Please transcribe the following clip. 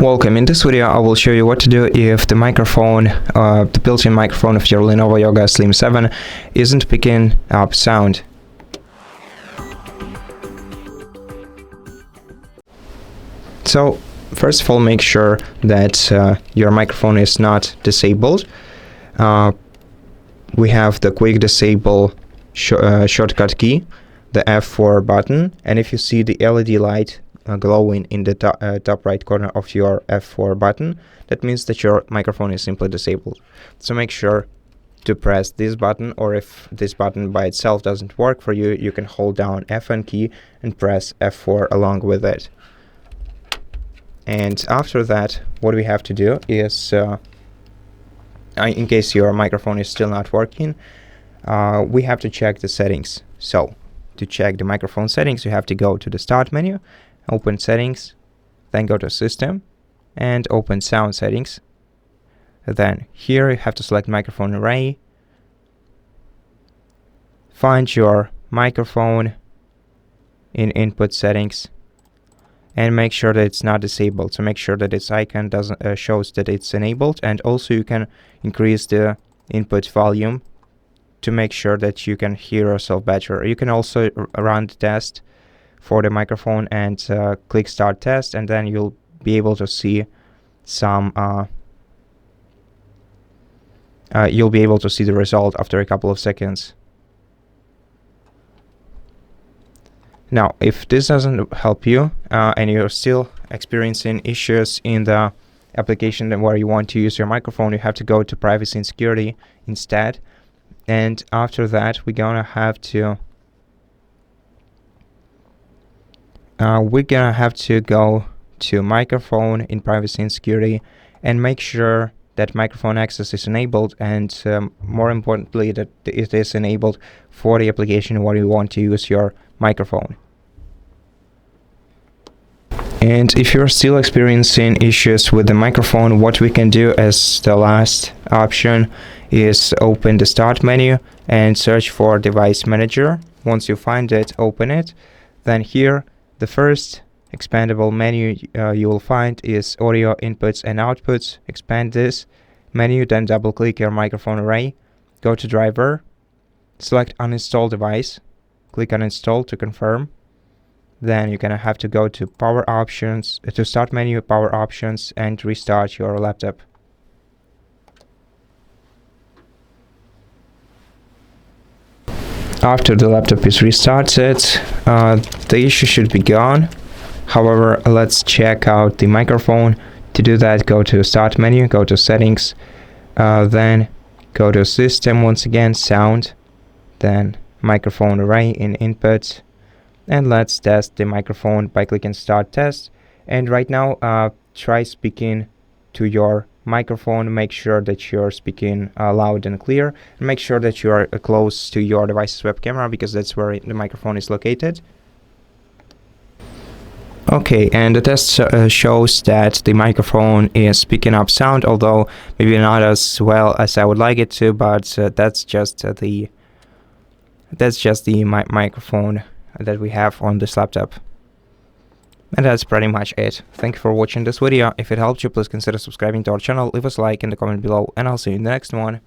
Welcome. In this video I will show you what to do if the microphone, the built-in microphone of your LENOVO Yoga Slim 7 isn't picking up sound. So first of all, make sure that your microphone is not disabled. We have the quick disable shortcut key, the F4 button, and if you see the LED light glowing in the top right corner of your F4 button, that means that your microphone is simply disabled. So make sure to press this button, or if this button by itself doesn't work for you, you can hold down F1 key and press F4 along with it. And after that, what we have to do is, in case your microphone is still not working, we have to check the settings. So to check the microphone settings, you have to go to the Start menu, open Settings, then go to System and open Sound Settings. Then here you have to select Microphone Array, find your microphone in Input Settings, and make sure that it's not disabled. So make sure that its icon doesn't shows that it's enabled, and also you can increase the input volume to make sure that you can hear yourself better. You can also run the test for the microphone and click Start Test, and then you'll be able to see some you'll be able to see the result after a couple of seconds. Now, if this doesn't help you and you're still experiencing issues in the application where you want to use your microphone, you have to go to Privacy and Security instead. And after that, we're gonna have to go to Microphone in Privacy and Security and make sure that microphone access is enabled, and more importantly, that it is enabled for the application where you want to use your microphone. And if you're still experiencing issues with the microphone, what we can do as the last option is open the Start menu and search for Device Manager. Once you find it, open it. Then here, the first expandable menu you will find is Audio Inputs and Outputs. Expand this menu, then double click your microphone array, go to Driver, select Uninstall Device, click Uninstall to confirm. Then you're gonna have to go to Power Options, to Start menu, Power Options, and restart your laptop. After the laptop is restarted, the issue should be gone. However, let's check out the microphone. To do that, go to Start menu, go to Settings, then go to System once again, Sound, then Microphone Array in Input, and let's test the microphone by clicking Start Test. And right now, try speaking to your microphone. Make sure that you're speaking loud and clear, and make sure that you are close to your device's web camera, because that's where the microphone is located. Okay, and the test shows that the microphone is picking up sound, although maybe not as well as I would like it to, but that's just the microphone that we have on this laptop. And that's pretty much it. Thank you for watching this video. If it helped you, please consider subscribing to our channel, leave us a like in the comment below, and I'll see you in the next one.